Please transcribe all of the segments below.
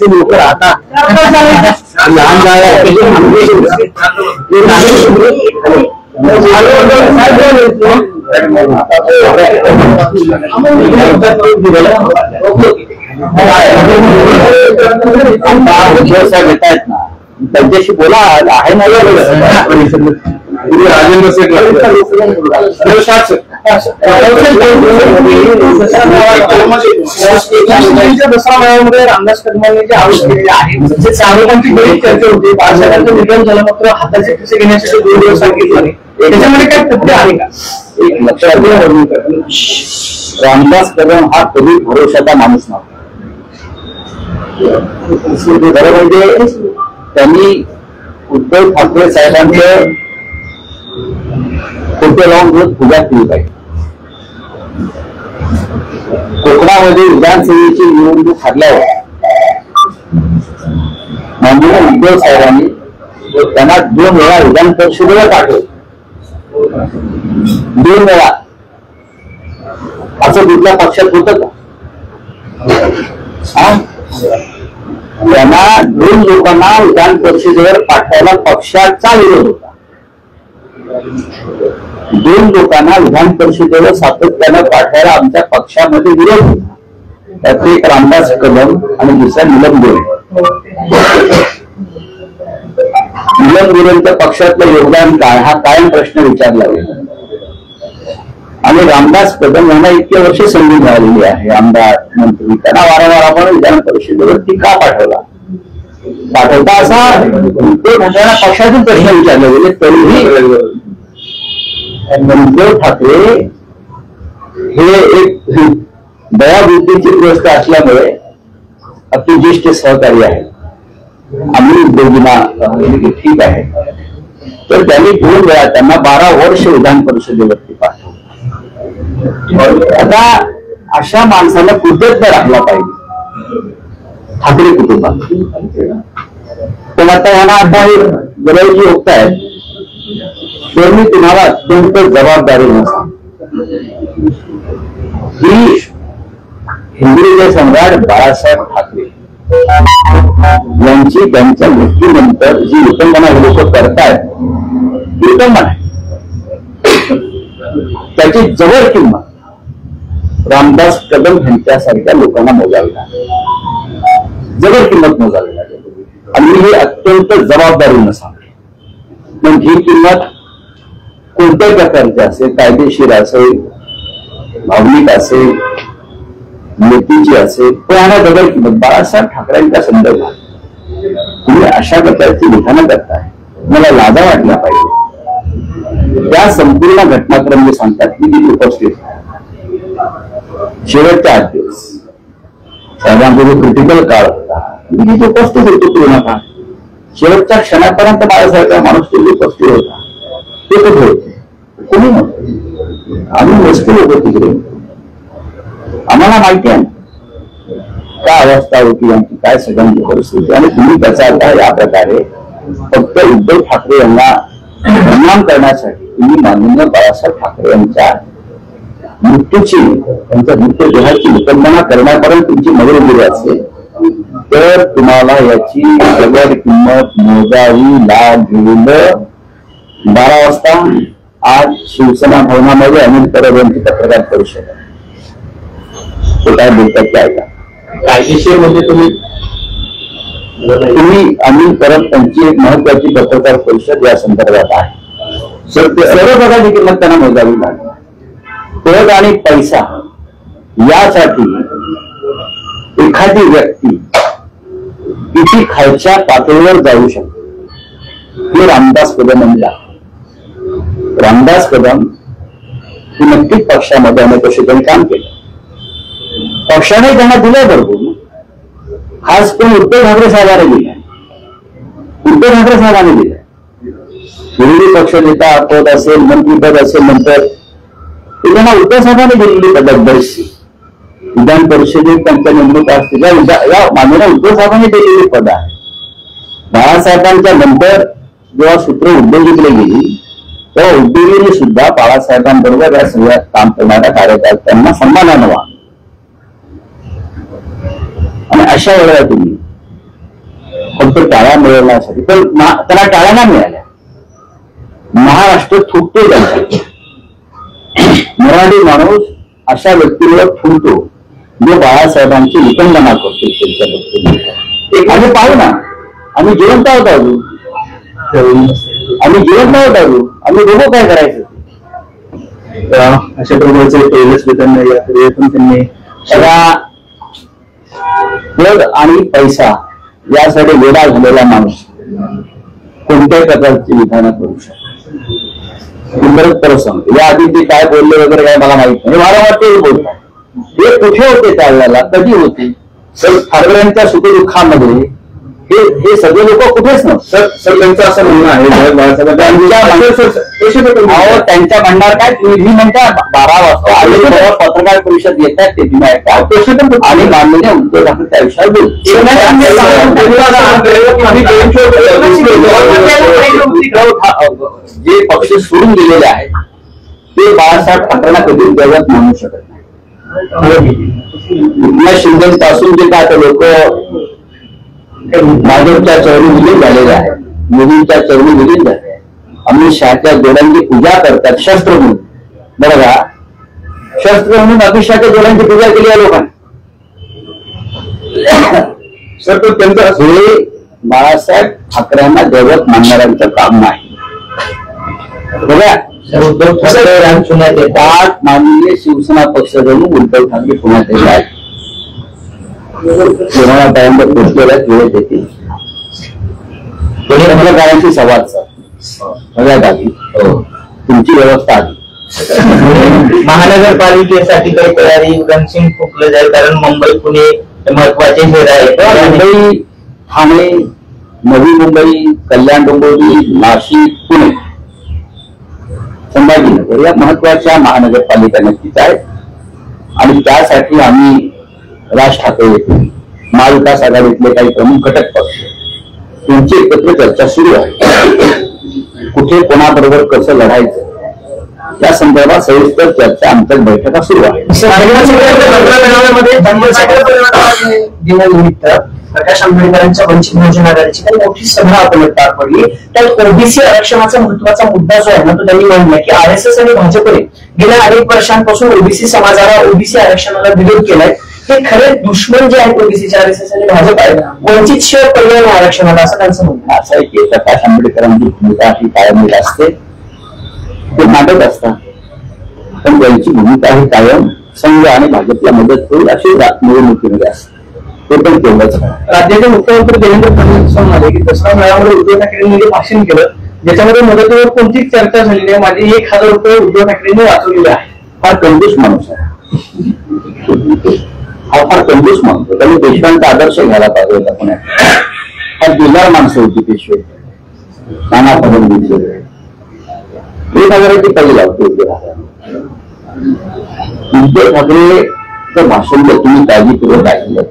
लोक राहतात लहान घेतायत ना त्यांच्याशी बोला आहे ना राजेंद्र शेठ दसरा मेळाव्यामध्ये रामदास कदमांनी जे आरोप केलेले आहे आरोपांची बरीच चर्चा होती. बाळासाहेबांचं निधन झालं मात्र हाताचे खिसे घेण्यासाठी 2 दिवस सांगितलं त्याच्यामध्ये काय तथ्य आहे का? एक लक्षात घ्या रामदास कदम हा कधी भरोशाचा माणूस नव्हता. खरं म्हणजे त्यांनी उद्धव ठाकरे साहेबांचं खोटे लावून रोज पूजा केली पाहिजे. कोकणामध्ये विधानसभेची निवडणूक हरल्यावर माननीय उद्धव साहेबांनी त्यांना 2 वेळा विधान परिषदेला पाठवलं. 2 वेळा असं कुठल्या पक्षात होतं का? त्यांना 2 लोकांना विधान परिषदेवर पाठवायला पक्षाचा विरोध होता. 2 लोकांना विधान परिषदेवर सातत्यानं पाठवायला आमच्या पक्षामध्ये विरोध होता. त्यात एक रामदास कदम आणि दुसरा नीलम गोरे. नीलम गोरेंच्या पक्षातलं योगदान काय हा कायम प्रश्न विचारला गेला. आणि रामदास कदम यांना इतके वर्ष संधी मिळालेली आहे आमदार मंत्री. त्यांना वारंवार आपण विधान परिषदेवरती का पाठवता असा ते त्यांना पक्षातून प्रश्न विचारले गेले. तरीही उद्धव ठाकरे हे एक दयाबुद्धीची गोष्ट असल्यामुळे अति ज्येष्ठ सहकारी आहे. आम्ही उद्योगींना ठीक आहे तर त्यांनी 2 वेळा त्यांना 12 वर्ष विधान परिषदेवरती पाठवलं. आता अशा माणसाला कृतज्ञ राखला पाहिजे ठाकरे कुटुंबात. पण आता यांना आता हे गरज होत आहेत तर मी तुम्हाला अत्यंत जबाबदारीने सांगतो की हिंदुत्व सम्राट बाळासाहेब ठाकरे यांची त्यांच्या मृत्यूनंतर जी विटंबना हे लोक करतायत विटंबना आहे. त्याची जवळ किंमत रामदास कदम यांच्यासारख्या लोकांना मोजावी लागेल. जवळ किंमत मोजावी लागेल. आणि मी हे अत्यंत जबाबदारीनं सांगतो. पण ही किंमत कोणत्याही प्रकारची असेल, कायदेशीर असेल, भावनिक असेल, नीतीची असेल, पण यांना जवळ किंमत. बाळासाहेब ठाकरेंच्या संदर्भात तुम्ही अशा प्रकारची विधानं करताय मला लाजा वाटल्या पाहिजे. त्या संपूर्ण घटनाक्रम जे सांगतात की ती उपस्थित शेवटच्या 8 दिवस साहेबांचा जो क्रिटिकल काळ होता मी उपस्थित होतो पूर्ण काळ. शेवटच्या क्षणापर्यंत बाळासाहेब माणूस उपस्थित होता. ते कुठे होते? कोणी नव्हते. आम्ही मस्ती होतो तिकडे. आम्हाला माहिती आहे काय अवस्था होती आमची, काय सगळ्यांची परिस्थिती. आणि तुम्ही त्याचा आता या प्रकारे फक्त उद्धव ठाकरे यांना बदनाम करण्यासाठी तुम्ही माननीय बाळासाहेब ठाकरे यांच्या मृत्यूची त्यांच्या मृत्यूदेहाची विटंबना करण्यापर्यंत तुमची मदत दिली असेल तर तुम्हाला याची जवळ किंमत मोजावी लागेल. 12 वाजता आज शिवसेना भवनामध्ये अनिल परब यांची पत्रकार परिषद आहे. ते काय बोलतात ते ऐका. कायदेशीर म्हणजे तुम्ही अनिल परब यांची एक महत्वाची पत्रकार परिषद या संदर्भात आहे. सर्व प्रकारची किंमत त्यांना मोजावी लागेल. पद आणि पैसा यासाठी एखादी व्यक्ती किती खालच्या पातळीवर जाऊ शकते हे रामदास कदम यांनी दाखवलं. रामदास कदम ही नक्कीच पक्षामध्ये अनेक वर्ष त्यांनी काम केलं. पक्षाने त्यांना दिलं भरपूर. खास करून उद्धव ठाकरे साहेबांनी दिलाय. उद्धव ठाकरे साहेबांनी दिलाय. विरोधी पक्षनेता पद असेल, मंत्रीपद असेल, नंतर त्यांना उद्धव साहेबांनी दिलेली पदक बरीचशी. विधान परिषदेत त्यांच्या नेमणूक असतील या माननीय उद्धव साहेबांनी दिलेली पद आहे. बाळासाहेबांच्या नंतर जेव्हा सूत्र उद्योगीकडे गेली तेव्हा उद्योगीने सुद्धा बाळासाहेबांबरोबर या सगळ्या काम करणाऱ्या कार्यकर्त्यांना सन्मानानं वागलं. अशा वेळेला तुम्ही फक्त टाळ्या मिळवण्यासाठी, पण त्यांना टाळ्या नाही मिळाल्या. महाराष्ट्र फुटतो त्यांचा. मराठी माणूस अशा व्यक्तीवर फुटतो जो बाळासाहेबांची विटंबना करतो त्यांच्या. आम्ही पाहू ना, आम्ही जिवंत आहोत अजून, आम्ही जिवंत आहोत अजून, आम्ही दोघं काय करायचं. अशा प्रकारचे पहिलेच त्यांनी सगळा पद आणि पैसा यासाठी वेडा झालेला माणूस कोणत्याही प्रकारची विधानं करू शकतो. बरंच प्रसंग या आधी ते काय बोलले वगैरे काय मला माहित नाही. मला वाटते हे बोलतात हे कुठे होते त्यावेळेला, कधी होते. तर ठाकरेंच्या सुखदुःखामध्ये हे सगळे लोक कुठेच नव्हते. सर त्यांचं असं म्हणणं आहे त्यांच्या म्हणणार काय, तुम्ही म्हणता 12 वाजता पत्रकार परिषद येतात ते तुम्ही ऐका आणि माननीय उद्धव ठाकरे त्या विषयावर जे पक्ष सोडून गेलेले आहेत ते बाळासाहेब ठाकरेंना कधीच जगात मानू शकत नाही. शिंदे पासून जे काय लोक भाजपच्या चरणी विलीन झालेले आहेत, मोदींच्या चरणी विलीन झाले, अमित शहाच्या जोड्यांची पूजा करतात शस्त्र म्हणून. बरं का, शस्त्र म्हणून अमित शहाच्या जोड्यांची पूजा केली आहे लोकांनी. सर तो त्यांचं हे बाळासाहेब ठाकरेंना जगत मानणाऱ्यांचं काम नाही. बघा, उद्धव ठाकरे पुण्यात येतात, माननीय शिवसेना पक्ष जणू उद्धव ठाकरे पुण्यात येतात, कोणाला पर्यंत पोचलेल्या वेळेत येतील. पत्रकारांशी संवाद सगळ्यात आधी तुमची व्यवस्था आली. महानगरपालिकेसाठी काही तयारी रणसिंग फुकलं जाईल, कारण मुंबई पुणे महत्वाचे शहर आहे. मुंबई, ठाणे, नवी मुंबई, कल्याण डोंबिवली, नाशिक, पुणे, संभाजीनगर या महत्वाच्या महानगरपालिका नक्कीच आहेत. आणि त्यासाठी आम्ही राज ठाकरे येथील महाविकास आघाडीतले काही प्रमुख घटक पक्ष त्यांची एकत्र चर्चा सुरू आहे. कुठे कोणाबरोबर कसं लढायचं या संदर्भात सविस्तर चर्चा आमच्या बैठका सुरू आहे. दिनानिमित्त प्रकाश आंबेडकरांच्या वंचित बहुजन आघाडीची काही मोठी सभा आपण पार पडली. त्यात ओबीसी आरक्षणाचा महत्वाचा मुद्दा जो आहे ना तो त्यांनी मांडला की आरएसएस आणि भाजपने गेल्या अनेक वर्षांपासून ओबीसी समाजाला ओबीसी आरक्षणाला विरोध केलाय. हे खरे दुश्मन जे आहेत ओबीसीचे आरएसएस आणि भाजप आहे, वंचित शिवाय पर्याय आरक्षणाला, असं त्यांचं म्हणणं. असं आहे की प्रकाश आंबेडकरांची भूमिका ही कायम असते, ते मांडत असतात, पण त्यांची भूमिका ही कायम संघ आणि भाजपला मदत होईल अशी निवडणुकीमध्ये असते. ते पण तेवढंच. राज्याचे मुख्यमंत्री देवेंद्र फडणवीस म्हणाले की दसरा मेळाव्यामध्ये उद्धव ठाकरेंनी भाषण केलं ज्याच्यामध्ये मदतीवर कोणतीच चर्चा झाली नाही. माझे 1000 रुपये उद्धव ठाकरेंनी वाचवलेले आहे. फार कंजूस माणूस आहे हा, फार कंजूस माणूस. त्यांनी पेशव्यांचा आदर्श घ्यायला पाहिजे होता. पुण्यात फार दिलदार माणसं होती पेशवे, नाना फडणवीस वगैरे. 1000ची पहिली लावते उद्धव ठाकरे. उद्धव ठाकरे भाषण जर तुम्ही काळजीपूर्वक ऐकलं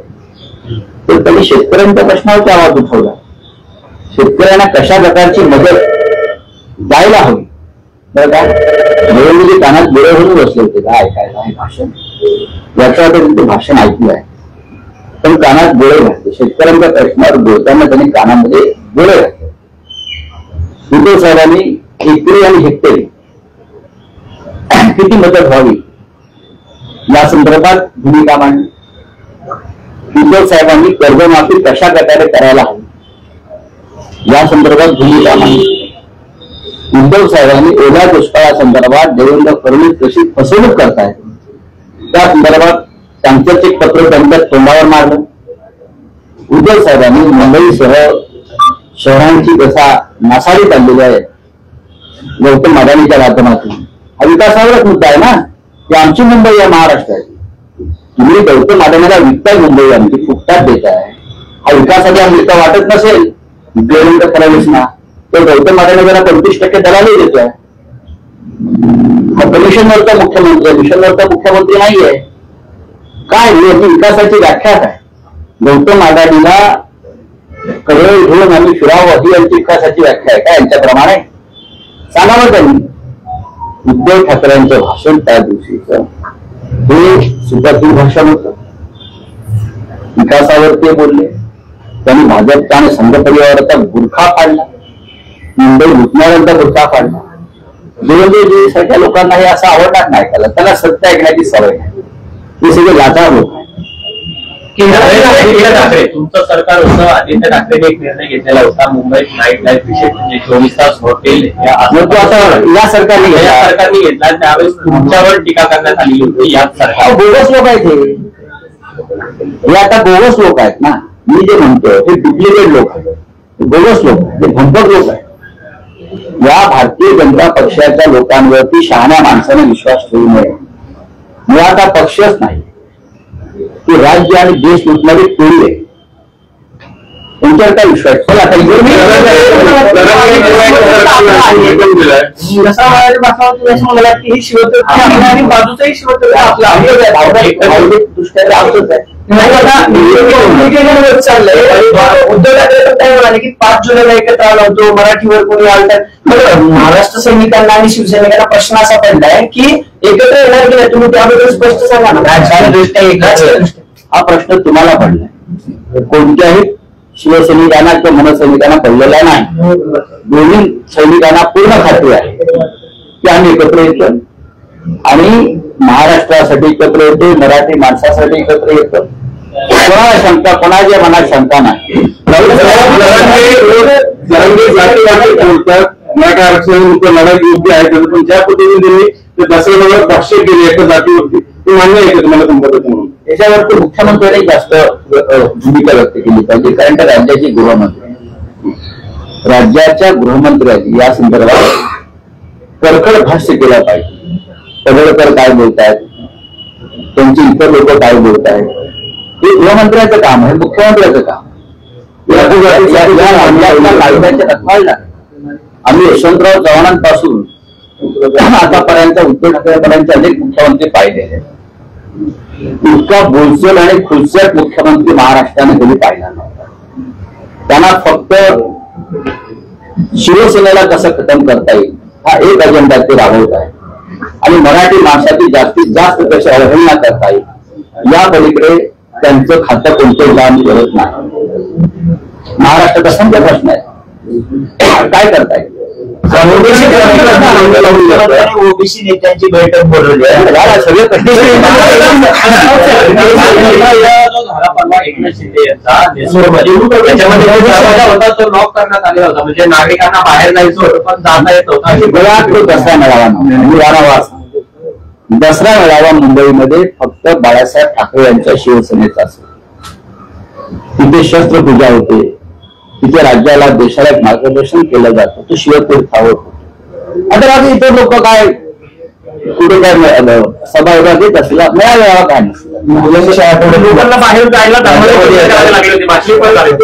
तर त्यांनी शेतकऱ्यांच्या प्रश्नावरती आवाज उठवला. शेतकऱ्यांना कशा प्रकारची मदत द्यायला हवी. बरं का, निवडणुकी कानात गोळे होऊन बसले होते का ऐकायला हे भाषण. याच्या ते भाषण ऐकलं आहे पण कानात गोळे घातले. शेतकऱ्यांच्या प्रश्नावर बोलताना त्यांनी कानामध्ये गोळे घातले. उद्धव साहेबांनी हेक्टरी आणि हेक्टरी किती मदत व्हावी या संदर्भात भूमिका मांडली. उद्धव साहेबांनी कर्जमाफी कशा प्रकारे करायला हवी या संदर्भात भूमिका मांडली. उद्धव साहेबांनी ओल्या दुष्काळासंदर्भात देवेंद्र फडणवीस कशी फसवणूक करतायत त्या संदर्भात त्यांचंच एक पत्र त्यांच्या तोंडावर मारलं. उद्धव साहेबांनी मुंबईसह शहरांची कसा नासाडी चाललेली आहे गौतम अदानीच्या माध्यमातून. हा विकासावरच मुद्दा आहे ना की आमची मुंबई आहे महाराष्ट्राची. तुम्ही गौतम अदानीला विकताय मुंबई आमची फुकटात देताय. हा विकासाचा मुद्दा वाटत नसेल देवेंद्र फडणवीसना तर गौतम अदानीला 25% दलाली देतोय. हा कमिशनवरचा मुख्यमंत्री, मिशनवरचा मुख्यमंत्री नाहीये. काय विकासाची व्याख्या काय? गौतम अदानीला करोड घेऊन आम्ही फिरावं ही यांची विकासाची व्याख्या आहे का? यांच्याप्रमाणे सांगावं त्यांनी. उद्धव ठाकरेंचं भाषण त्या दिवशीचं हे सुपातील भाषण होतं. विकासावर ते बोलले. त्यांनी भाजपचा आणि संघ परिवाराचा बुरखा फाडला, मुंबई लुटणाऱ्यांचा बुरखा फाडला. देवेंद्रजी सारख्या लोकांना हे असं आवडणार नाही, त्याला सत्य ऐकण्याची सवय नाही. हे सगळे लाचार लोक आहेत. आदित्य ठाकरे तुमचं सरकार होतं, आदित्य ठाकरेने एक निर्णय घेतलेला होता मुंबईत नाईट लाईफ विषय म्हणजे 24 तास हॉटेल या सरकारने घेतला. त्यावेळेस तुमच्यावर टीका करण्यात आली होती. याच सरकार बोगस लोक आहेत हे आता बोगस लोक आहेत ना. मी जे म्हणतो हे डुप्लिकेट लोक आहेत, बोगस लोक आहेत, हे भंपक लोक आहेत. या भारतीय जनता पक्षाच्या लोकांवरती शहाण्या माणसाने विश्वास ठेवू नये. मुळात हा पक्षच नाही, ते राज्य आणि देश लुटणारी टोळी आहे. त्यांच्यावर काय विश्वास बाजूचाही शिवत्र उद्धव ठाकरे काय म्हणाले की 5 जुलैला एकत्र आलो होतो, मराठीवर कोणी आलं. महाराष्ट्र सैनिकांना आणि शिवसैनिकांना प्रश्न असा पडलाय की एकत्र येणार की नाही, तुम्ही त्याबद्दल स्पष्ट सांगा ना. हा प्रश्न तुम्हाला पडलाय, कोणत्याही शिवसैनिकांना किंवा मनसैनिकांना पडलेला नाही. दोन्ही सैनिकांना पूर्ण खात्री आहे की आम्ही एकत्र येतो आणि महाराष्ट्रासाठी एकत्र येतो, मराठी माणसासाठी एकत्र येतो. कोणाला शंका, कोणाच्या मनात शंका नाही. मराठा आरक्षण लढा योग्य आहे, पण ज्या पद्धतीने त्यांनी दसऱ्यावर भाष्य केले एका जातीवरती ते मान्य आहे का तुम्हाला संबंधित म्हणून? याच्यावरती मुख्यमंत्र्यांनी जास्त भूमिका व्यक्त केली पाहिजे, कारण त्या राज्याचे गृहमंत्री, राज्याच्या गृहमंत्र्यांनी या संदर्भात कडकड भाष्य केलं पाहिजे. पडळकर काय बोलतायत, त्यांची इतर लोक काय बोलतायत, हे गृहमंत्र्यांचं काम आहे, मुख्यमंत्र्यांचं काम. कायद्याच्या रखवायला आम्ही यशवंतराव चव्हाणांपासून आतापर्यंत उद्धव ठाकरेपर्यंत अनेक मुख्यमंत्री पाहिले आहेत. इतका बोलचल आणि खुलसट मुख्यमंत्री महाराष्ट्राने कधी पाहिला नव्हता. त्यांना फक्त शिवसेनेला कसं खतम करता येईल हा एक अजेंडा ते राबवत आहे आणि मराठी माणसाची जास्तीत जास्त कशी अवहेलना करता येईल या पलीकडे त्यांचं खातं कोणतं काम करत नाही. महाराष्ट्राचा संख्या प्रश्न आहे, काय करताय? ओबीसी नेत्यांची बैठक बोलवली आहे. सगळे एकनाथ शिंदे यांचा होता तो लॉक करण्यात आलेला होता, म्हणजे नागरिकांना बाहेर जायचं होतं पण जाता येत होता. दसरा मेळावा दसरा मेळावा मुंबईमध्ये फक्त बाळासाहेब ठाकरे यांच्या शिवसेनेचा असेल. तिथे शस्त्रपूजा होते, तिथे राज्याला देशाला एक मार्गदर्शन केलं जातं, तो शिवतीर्थावर होतो. आता बाकी इतर लोक काय कुठे काय सभा घेत असला मेळावा काय नसतं. लोकांना बाहेर जायला एक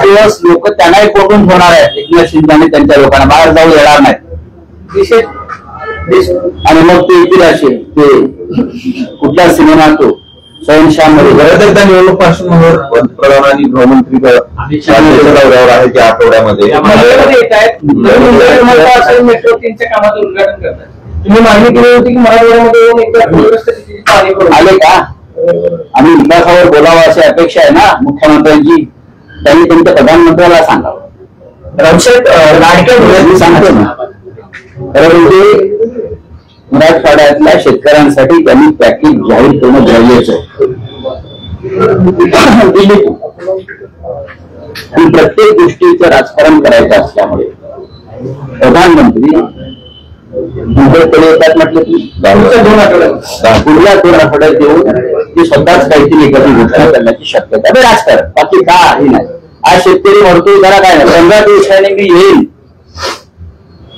दिवस लोक त्यांनाही कोठून होणार आहेत. एकनाथ शिंदे त्यांच्या लोकांना बाहेर जाऊ देणार नाही आणि मग ते येतील असे ते कुठला सिनेमा तो स्वयंशामध्ये त्या निवडणूक पार्श्वभूमीवर पंतप्रधान आणि गृहमंत्री दौऱ्यावर आहे त्या आठवड्यामध्ये येत आहेत. मेट्रो 3च्या कामाचं उद्घाटन करतात. तुम्ही मागणी केली होती की मराठवाड्यामध्ये आले का? आम्ही विकासावर बोलावं अशी अपेक्षा आहे ना मुख्यमंत्र्यांची. त्यांनी त्यांच्या प्रधानमंत्र्याला सांगावं. रमशेट लाडक्या सांगतो ना, खरं म्हणजे मराठवाड्यातल्या शेतकऱ्यांसाठी त्यांनी पॅकेज जाहीर करणं गरजेचं आहे. प्रत्येक गोष्टीचं राजकारण करायचं असल्यामुळे प्रधानमंत्री मुंबईकडे येतात म्हटलं की पुढल्या 2 आठवड्यात येऊन ती स्वतःच काहीतरी एखादी घोषणा करण्याची शक्यता. राजकारण बाकी काही नाही. आज शेतकरी म्हणतोय जरा काय नाही, 15 दिवसांनी मी येईल,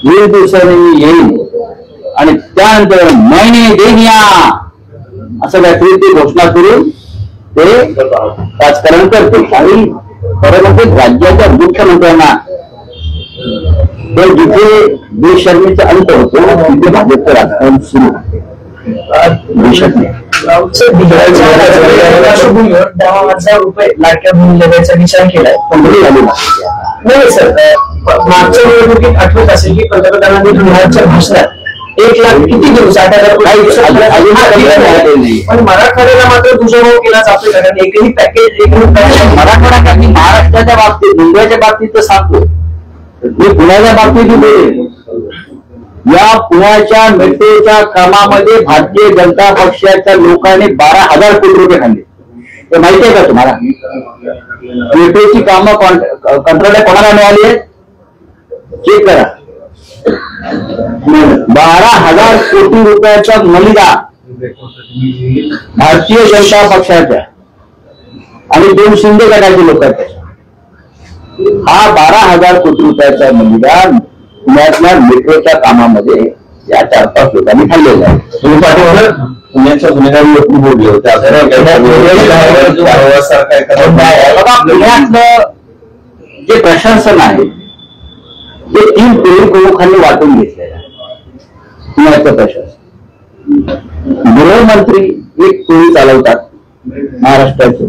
20 दिवसांनी मी येईल आणि त्यानंतर मैने देनिया असं काहीतरी ती घोषणा करून ते राजकारण करते. आणि खरं म्हणजे राज्याच्या मुख्यमंत्र्यांना तर जिथे बेशर्मीचा अंत होतो तिथे भाजपचं राजकारण सुरू होते. 10,000 रुपये लाडक्या बहिणी देण्याचा विचार केलाय. नाही सर, मागच्या निवडणुकीत आठवत असेल की पंतप्रधानांनी 2000च्या भाषणात 1 लाख किती देऊ? 60,000 पण मराठवाड्याला मात्र दुजाभाव केला जातोय कारण एकही पॅकेज मराठवाडा काही महाराष्ट्राच्या बाबतीत, मुंबईच्या बाबतीत तर सांगतो, मी पुण्याच्या बाबतीत बोलेल. या पुण्याच्या मेट्रोच्या कामामध्ये भारतीय जनता पक्षाच्या लोकांनी 12,000 कोटी रुपये खाल्ले. हे माहिती आहे का तुम्हाला? मेट्रोची कामं कंत्राट कोणाला मिळाली आहेत? चेक करा. 12,000 कोटी रुपयाचा मलिदा भारतीय जनता पक्षाच्या आणि 2 शिंदे गटाचे लोक आहेत. हा 12,000 कोटी रुपयाचा मलिदा पुण्यातल्या मेट्रोच्या कामामध्ये या 4-5 लोकांनी खाल्लेला आहे. तुम्ही पाठीवर पुण्याच्या गुन्हेगारी लोक बोलले होते. बघा, पुण्यातलं जे प्रशासन आहे ते 3 पोलीस प्रमुखांनी वाटून घेतलेलं आहे. पुण्याचं प्रशासन, गृहमंत्री एक टोळी चालवतात महाराष्ट्राचे,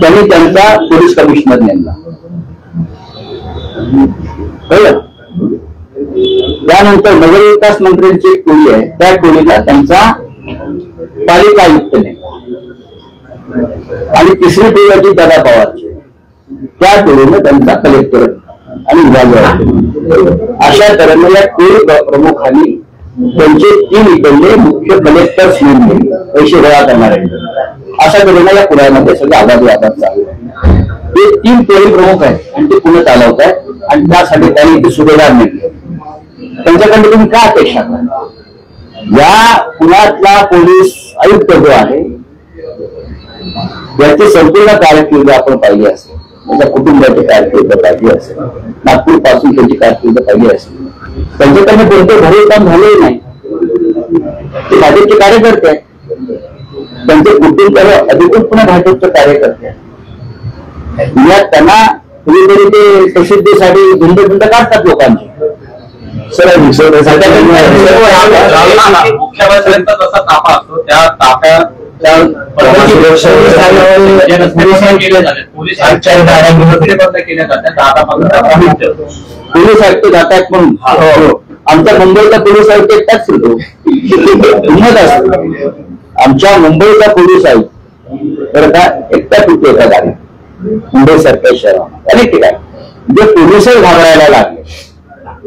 त्यांनी त्यांचा पोलीस कमिशनर नेमला. त्यानंतर नगरविकास मंत्र्यांची एक टोळी आहे, त्या टोळीला त्यांचा पालिका आयुक्त नेमला. आणि तिसरी टोळी होती दादा पवारची, त्या टोळीने त्यांचा कलेक्टर आणि विभागीय. अशा तऱ्हेने या टोळी प्रमुखांनी त्यांचे 3 इकडले मुख्य कलेक्टर्स नेमले पैसे गोळा करणारे. अशा तऱ्हेने या पुण्यामध्ये सगळे आबादी चालू आहे. ते 3 टोळी प्रमुख आहेत आणि ते पुणे चालवत आहेत आणि त्यासाठी त्यांनी ते सुभेदार नेमले. त्यांच्याकडे तुम्ही काय अपेक्षा करा? या पुण्यातला पोलीस आयुक्त जो आहे याची संपूर्ण कारकीर्द आपण पाहिली असेल, त्याच्या कुटुंबाची कारकीर्द पाहिली असेल, नागपूर पासून त्यांची कारकीर्द पाहिली असेल, त्यांच्याकडनं कोणतं घरी काम झालंही नाही. ते भाजपचे कार्यकर्ते आहेत, त्यांचे कुटुंब अधिकृतपणे भाजपचे कार्यकर्ते आहेत. त्यांना कुणीतरी ते प्रसिद्धीसाठी धुंद काढतात लोकांची. मुख्यमंत्र्यांचा जसा ताफा असतो त्या ताफ्यात पोलीस आयुक्त जातात म्हणून आमच्या मुंबईचा पोलीस आयुक्त एकटाच फिरतो. हिंमत असतो आमच्या मुंबईचा पोलीस आयुक्त बरं का एकटा फिरतो एका गाडी. मुंबई सारख्या शहरात अनेक ठिकाणी जे पोलीसही घाबरायला लागले,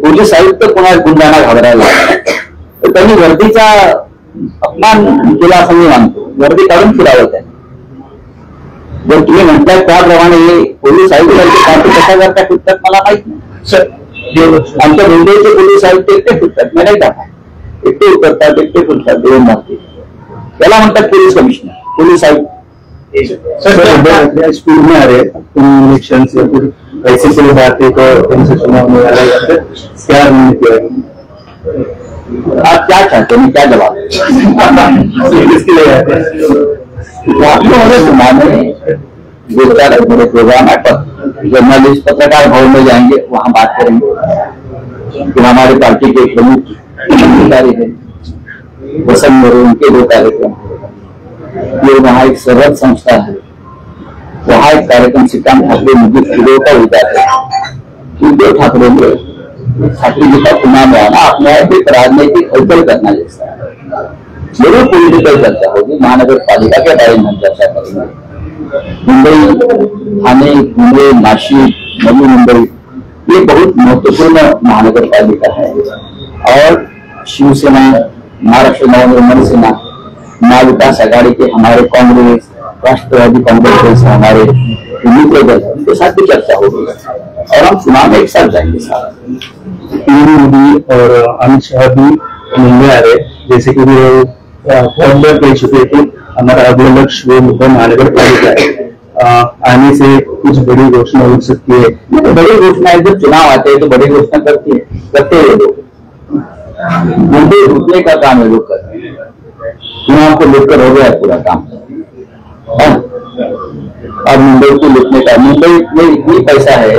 पोलीस आयुक्त कोणा गुंडांना घाबरायला लागले, तर त्यांनी वर्दीचा अपमान केला असं मी मानतो. वर्दी काढून फिरावं त्यांनी. जर तुम्ही म्हणताय त्याप्रमाणे पोलीस आयुक्तांचे काम कशा करता फिरतात मला माहित नाही. आमच्या मुंबईचे पोलीस आयुक्त एकटे फिरतात, नाही का? एकटे उतरतात, एकटे फिरतात, देऊन मागते. त्याला म्हणतात पोलीस कमिशनर, पोलीस आयुक्त. स्कूल में आ रहे इलेक्शन से ऐसे से बात है तो इनसे चुनाव में आ रहा है, क्या रणनीति है? आप क्या चाहते हैं, क्या जवाब किसके लिए आते हैं? दो चार बड़े प्रोग्राम है, जर्नलिस्ट पत्रकार भवन में जाएंगे, वहां बात करेंगे कि हमारी पार्टी के प्रमुख अधिकारी है वसंत मोरे, उनके 2 कार्यक्रम. ये वहाँ एक सरहद संस्था है, वहाँ एक कार्यक्रम श्रीकांत ठाकरे मुझे स्टूडियो का उतार है. उद्धव ठाकरे ने ठाकरे जी का पुनः में आना अपने आप एक राजनीतिक हलचल करना जैसा है. जरूर पॉलिटिकल चर्चा होगी, महानगर पालिका के बारे में हम चर्चा करेंगे. मुंबई, ठाणे, पुणे, नाशिक, नवी मुंबई ये बहुत महत्वपूर्ण महानगर पालिका है. और शिवसेना, महाराष्ट्र नवनिर्माण सेना, महाविकास आघाड़ी के हमारे कांग्रेस, राष्ट्रवादी कांग्रेस जैसे हमारे मित्र दल, उनके साथ भी चर्चा होगी और हम चुनाव में एक साथ जाएंगे. मोदी और अमित शाह भी मुंबई आ रहे, जैसे कि वो कह चुके थे हमारा अगला लक्ष्य वो मुंबई महानगर पालिका है. आने से कुछ बड़ी घोषणा हो सकती है. बड़ी घोषणाएं जब चुनाव आते हैं तो बड़ी घोषणा करते हैं लोग. मुंबई लूटने का काम है लोग करते हैं. चुनाव को लेकर हो गया पूरा काम. अब मुंबई को लूटने का, मुंबई में इतनी पैसा है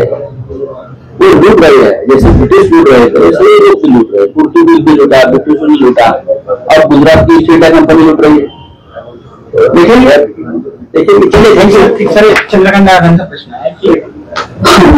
वो लूट रही है, जैसे ब्रिटिश लूट रहे थे वैसे ये लोग लूट रहे. पोर्टुगीज भी लूटा, ब्रिटिश ने लूटा, और गुजरात की स्टेट कंपनी लूट रही है. देखेंगे चलिए. Thank you. चंद्रकांत दादांचा प्रश्न आहे की